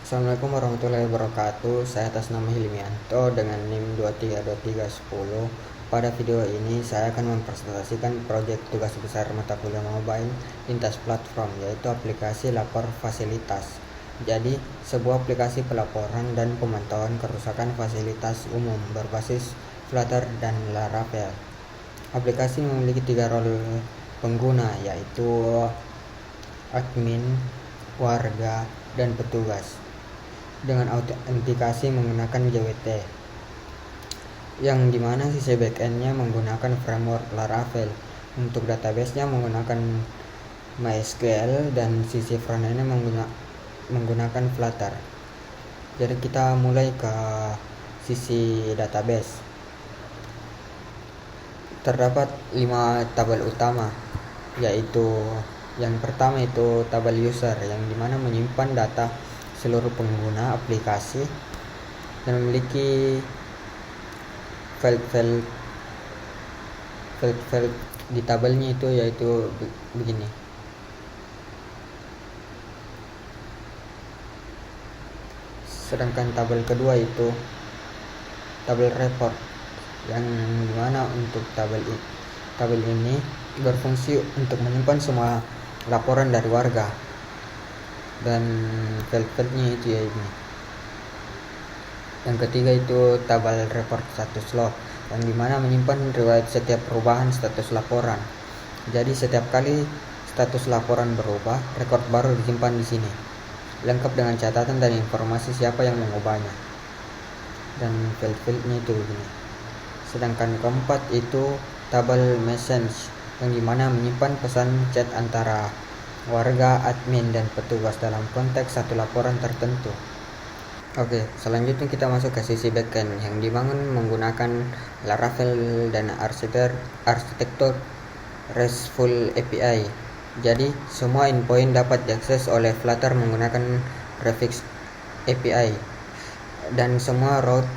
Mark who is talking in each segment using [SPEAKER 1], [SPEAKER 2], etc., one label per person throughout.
[SPEAKER 1] Assalamualaikum warahmatullahi wabarakatuh. Saya atas nama Hilmianto dengan NIM 232310. Pada video ini saya akan mempresentasikan proyek tugas besar mata kuliah mobile lintas platform, yaitu aplikasi lapor fasilitas. Jadi, sebuah aplikasi pelaporan dan pemantauan kerusakan fasilitas umum berbasis Flutter dan Laravel. Aplikasi memiliki 3 role pengguna, yaitu admin, warga, dan petugas, dengan autentikasi menggunakan JWT, yang dimana sisi backendnya menggunakan framework Laravel. Untuk databasenya menggunakan MySQL dan sisi frontendnya menggunakan Flutter. Jadi kita mulai ke sisi database. Terdapat 5 tabel utama, yaitu yang pertama itu tabel user, yang dimana menyimpan data seluruh pengguna aplikasi dan memiliki file di tabelnya itu, yaitu begini. Sedangkan tabel kedua itu tabel report, yang dimana untuk tabel ini berfungsi untuk menyimpan semua laporan dari warga, dan file-filenya itu ya ini. Yang ketiga itu tabel report status log, yang dimana menyimpan riwayat setiap perubahan status laporan. Jadi setiap kali status laporan berubah, rekod baru disimpan di sini, lengkap dengan catatan dan informasi siapa yang mengubahnya, dan file-filenya itu begini. Sedangkan keempat itu tabel message, yang dimana menyimpan pesan chat antara warga, admin, dan petugas dalam konteks satu laporan tertentu. Oke, selanjutnya kita masuk ke sisi backend, yang dibangun menggunakan Laravel dan arsitektur RESTful API. Jadi semua endpoint dapat diakses oleh Flutter menggunakan Prefix API, dan semua route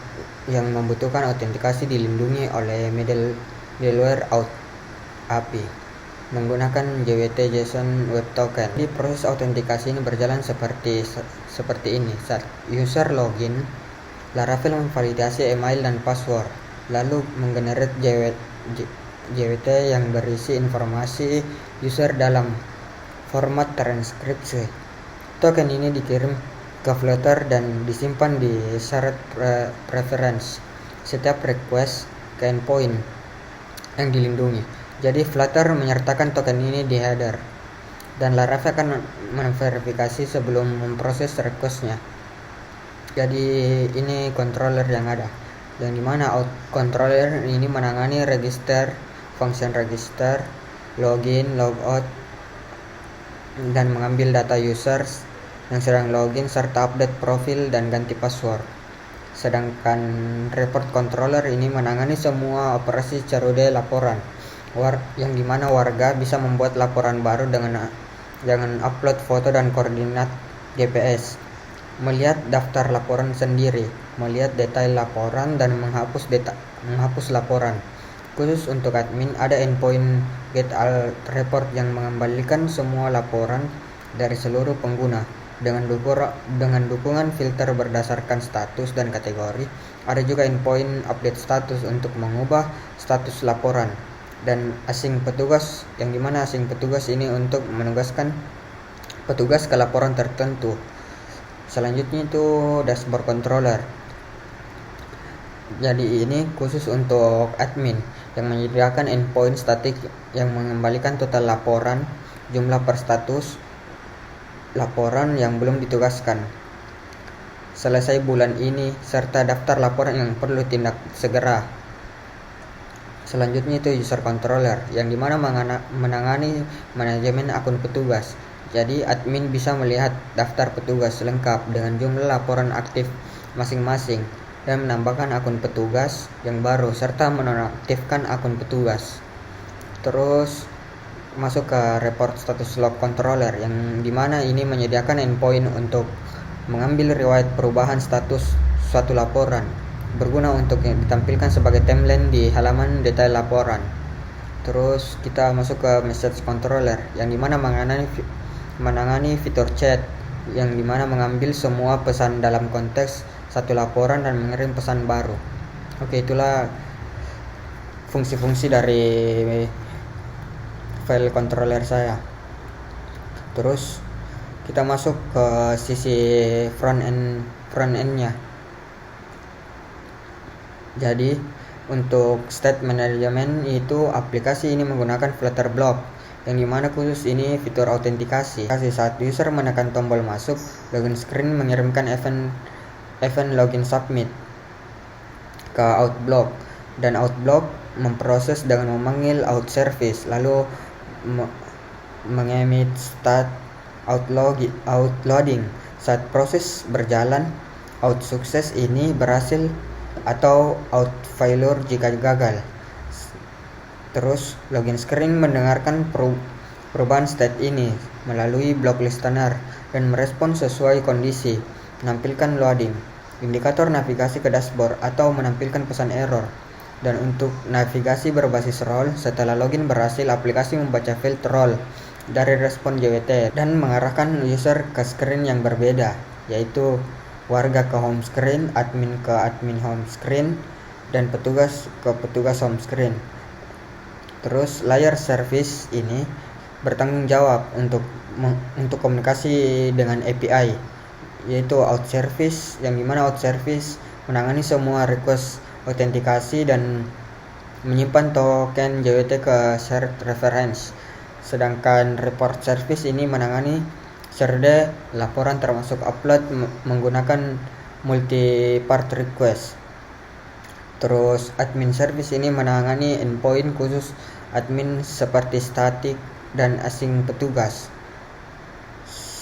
[SPEAKER 1] yang membutuhkan autentikasi dilindungi oleh middleware Auth API menggunakan JWT JSON Web Token. Di proses autentikasi ini berjalan seperti ini. Saat user login, Laravel memvalidasi email dan password, lalu menggenerate JWT yang berisi informasi user dalam format transkripsi. Token ini dikirim ke Flutter dan disimpan di shared preference setiap request ke endpoint yang dilindungi. Jadi Flutter menyertakan token ini di header, dan Laravel akan memverifikasi sebelum memproses requestnya. Jadi ini controller yang ada, yang dimana controller ini menangani register, function register, login, logout, dan mengambil data users yang sedang login serta update profil dan ganti password. Sedangkan report controller ini menangani semua operasi CRUD laporan, yang dimana warga bisa membuat laporan baru dengan upload foto dan koordinat GPS, melihat daftar laporan sendiri, melihat detail laporan, dan menghapus laporan. Khusus untuk admin, ada endpoint get all report yang mengembalikan semua laporan dari seluruh pengguna dengan dukungan filter berdasarkan status dan kategori. Ada juga endpoint update status untuk mengubah status laporan, dan asing petugas, yang dimana asing petugas ini untuk menugaskan petugas ke laporan tertentu. Selanjutnya itu dashboard controller. Jadi ini khusus untuk admin, yang menyediakan endpoint statik yang mengembalikan total laporan, jumlah per status laporan yang belum ditugaskan selesai bulan ini, serta daftar laporan yang perlu tindak segera. Selanjutnya itu user controller, yang dimana menangani manajemen akun petugas. Jadi admin bisa melihat daftar petugas lengkap dengan jumlah laporan aktif masing-masing, dan menambahkan akun petugas yang baru serta menonaktifkan akun petugas. Terus masuk ke report status log controller, yang dimana ini menyediakan endpoint untuk mengambil riwayat perubahan status suatu laporan, berguna untuk ditampilkan sebagai timeline di halaman detail laporan. Terus kita masuk ke message controller, yang dimana menangani fitur chat, yang dimana mengambil semua pesan dalam konteks satu laporan dan mengirim pesan baru. Oke, itulah fungsi-fungsi dari file controller saya. Terus kita masuk ke sisi front endnya. Jadi untuk state management itu aplikasi ini menggunakan Flutter Block, yang dimana khusus ini fitur autentikasi. Saat user menekan tombol masuk, login screen mengirimkan event login submit ke outblock, dan outblock memproses dengan memanggil out service, lalu mengemit start outloading. Saat proses berjalan, out sukses ini berhasil atau out failure jika gagal. Terus login screen mendengarkan perubahan state ini melalui block listener dan merespon sesuai kondisi, menampilkan loading, indikator navigasi ke dashboard atau menampilkan pesan error. Dan untuk navigasi berbasis role, setelah login berhasil, aplikasi membaca field role dari respon JWT dan mengarahkan user ke screen yang berbeda, yaitu warga ke home screen, admin ke admin home screen, dan petugas ke petugas home screen. Terus layer service ini bertanggung jawab untuk komunikasi dengan API, yaitu out service, yang dimana out service menangani semua request autentikasi dan menyimpan token JWT ke shared reference. Sedangkan report service ini menangani shared laporan termasuk upload menggunakan multi-part request. Terus admin service ini menangani endpoint khusus admin seperti static dan asing petugas.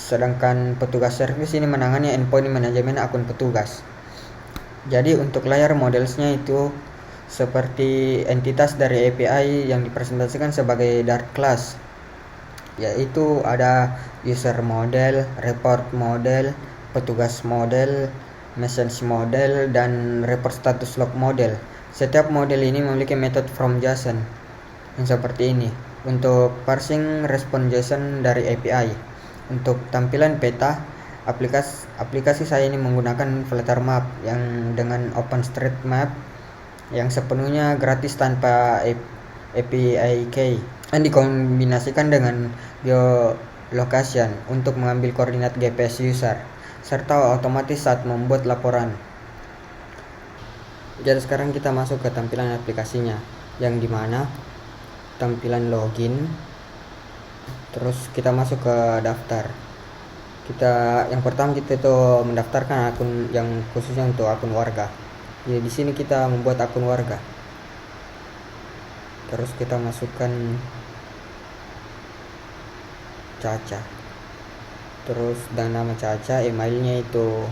[SPEAKER 1] Sedangkan petugas service ini menangani endpoint manajemen akun petugas. Jadi untuk layer modelsnya itu seperti entitas dari API yang dipresentasikan sebagai dark class, yaitu ada user model, report model, petugas model, message model, dan report status log model. Setiap model ini memiliki method from JSON yang seperti ini untuk parsing respon JSON dari API. Untuk tampilan peta, aplikasi saya ini menggunakan Flutter Map yang dengan OpenStreetMap yang sepenuhnya gratis tanpa API key, dan dikombinasikan dengan geolocation untuk mengambil koordinat GPS user serta otomatis saat membuat laporan. Jadi sekarang kita masuk ke tampilan aplikasinya, yang dimana tampilan login. Terus kita masuk ke daftar. Yang pertama kita itu mendaftarkan akun yang khususnya untuk akun warga. Jadi di sini kita membuat akun warga. Terus kita masukkan Caca. Terus dan nama Caca, emailnya itu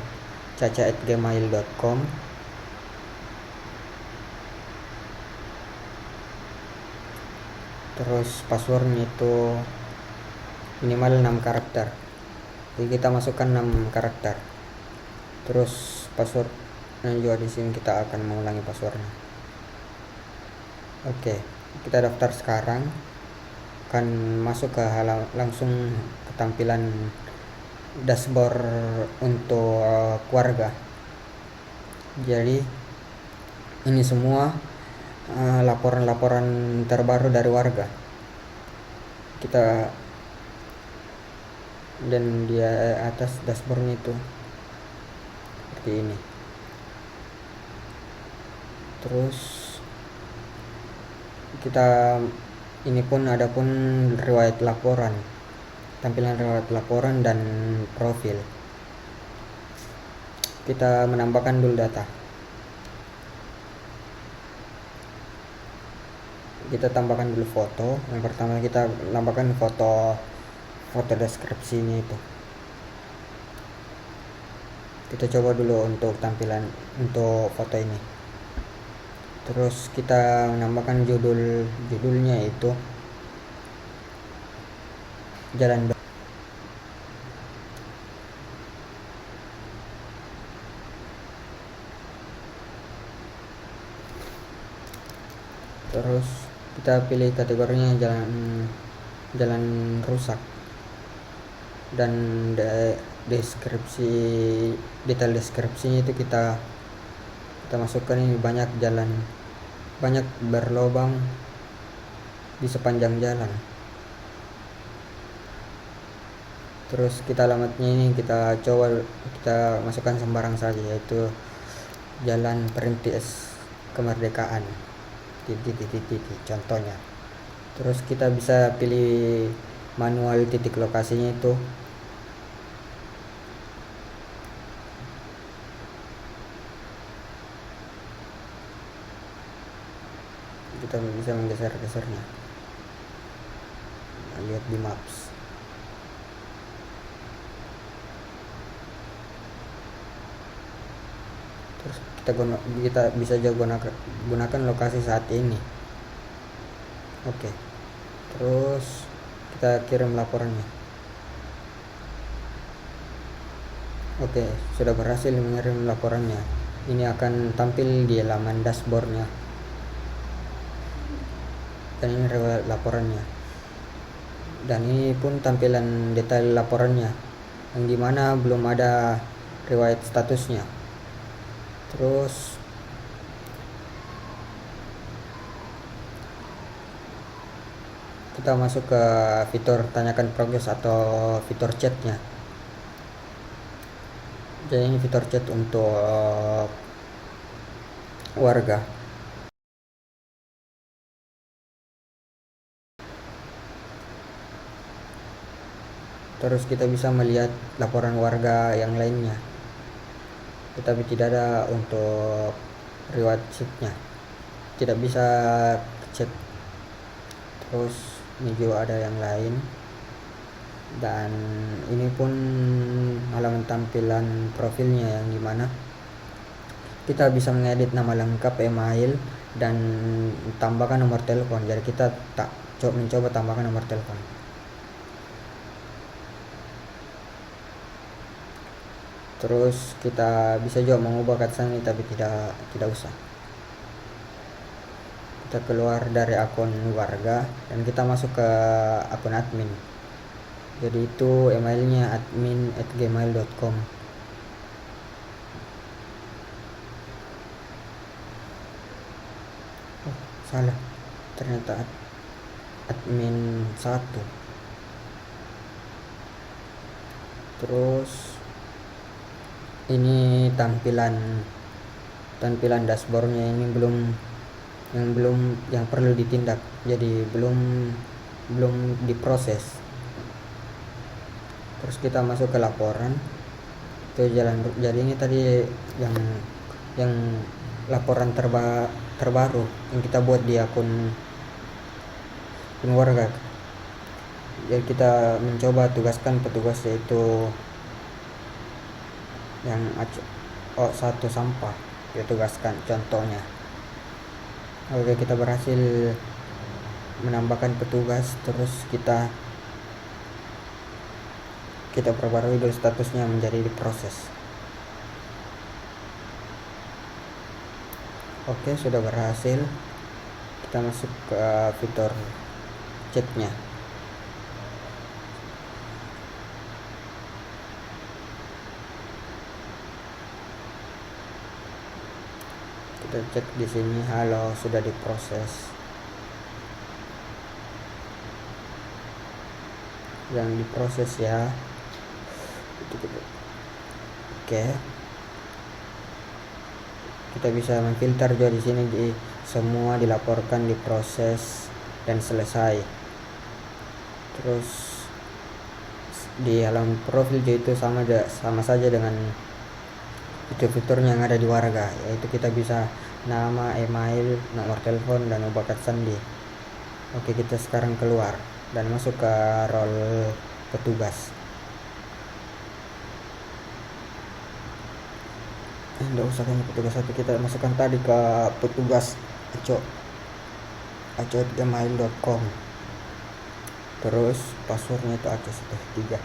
[SPEAKER 1] caca@gmail.com. Terus passwordnya itu minimal 6 karakter. Jadi kita masukkan 6 karakter. Terus password juga di sini kita akan mengulangi passwordnya. Oke, kita daftar sekarang. Akan masuk ke langsung ke tampilan dashboard untuk keluarga. Jadi ini semua laporan-laporan terbaru dari warga. Dan di atas dashboardnya itu seperti ini. Terus ini pun ada pun riwayat laporan, tampilan riwayat laporan dan profil. Kita menambahkan dulu data. Kita tambahkan dulu foto. Yang pertama kita tambahkan foto deskripsinya itu. Kita coba dulu untuk tampilan untuk foto ini. Terus kita menambahkan judulnya itu jalan. Terus kita pilih kategorinya jalan rusak dan deskripsi, detail deskripsinya itu kita masukkan ini banyak jalan, banyak berlobang di sepanjang jalan. Terus kita alamatnya ini kita coba kita masukkan sembarang saja, yaitu Jalan Perintis Kemerdekaan titik contohnya. Terus kita bisa pilih manual titik lokasinya itu. Kita bisa menggeser-gesernya. Lihat di maps. Terus kita bisa juga gunakan lokasi saat ini. Oke. Terus kita kirim laporannya. Oke, sudah berhasil mengirim laporannya. Ini akan tampil di halaman dashboardnya. Dan ini laporannya. Dan ini pun tampilan detail laporannya, yang dimana belum ada riwayat statusnya. Terus kita masuk ke fitur tanyakan progres atau fitur chatnya. Jadi ini fitur chat untuk warga. Terus kita bisa melihat laporan warga yang lainnya, tetapi tidak ada untuk riwayat chatnya, tidak bisa chat. Terus ini juga ada yang lain, dan ini pun halaman tampilan profilnya, yang dimana kita bisa mengedit nama lengkap, email, dan tambahkan nomor telepon. Jadi kita mencoba tambahkan nomor telepon. Terus kita bisa juga mengubah kata ini, tapi tidak usah. Kita keluar dari akun warga dan kita masuk ke akun admin. Jadi itu emailnya admin@gmail.com. Oh, salah. Ternyata admin 1. Terus ini tampilan dashboardnya ini yang perlu ditindak, jadi belum diproses. Terus kita masuk ke laporan itu jalan. Jadi ini tadi yang laporan terbaru yang kita buat di akun warga. Jadi kita mencoba tugaskan petugas, yaitu yang satu sampah kita tugaskan contohnya. Oke, kita berhasil menambahkan petugas. Terus kita perbarui dulu statusnya menjadi diproses. Oke, sudah berhasil. Kita masuk ke fitur chatnya. Kita cek di sini, halo, sudah diproses. Yang diproses ya. Oke. Kita bisa memfilter juga di sini, semua dilaporkan, diproses, dan selesai. Terus di halaman profil itu sama saja dengan fitur-fiturnya yang ada di warga, yaitu kita bisa nama, email, nomor telepon, dan ubah kata sandi. Oke, kita sekarang keluar dan masuk ke role petugas. Tidak usah kan petugas satu, kita masukkan tadi ke petugas aco@gmail.com. Terus passwordnya itu aco13.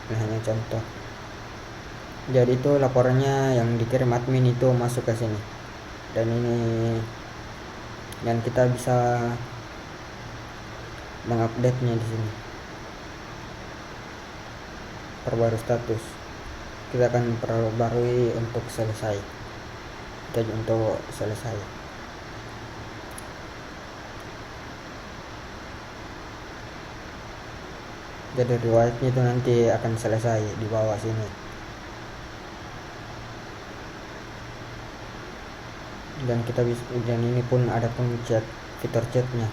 [SPEAKER 1] Ini hanya contoh. Jadi itu laporannya yang dikirim admin itu masuk ke sini, dan kita bisa mengupdate-nya di sini. perbarui status. Kita akan perbarui untuk selesai. Kita untuk selesai. Jadi riwayatnya itu nanti akan selesai di bawah sini. Dan kita bisa, dan ini pun ada pun chat, fitur chatnya.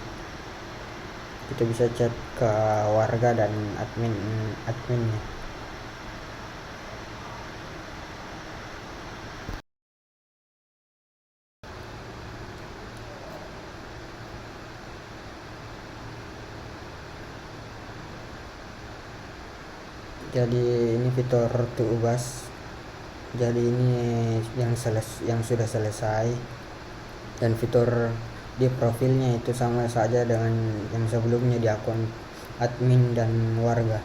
[SPEAKER 1] Kita bisa chat ke warga dan adminnya. Jadi ini fitur tugas. Jadi ini yang sudah selesai, dan fitur di profilnya itu sama saja dengan yang sebelumnya di akun admin dan warga.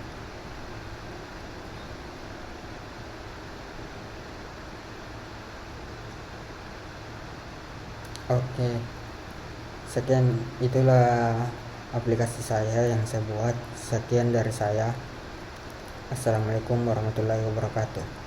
[SPEAKER 1] Oke, sekian, itulah aplikasi saya yang saya buat. Sekian dari saya. Assalamualaikum warahmatullahi wabarakatuh.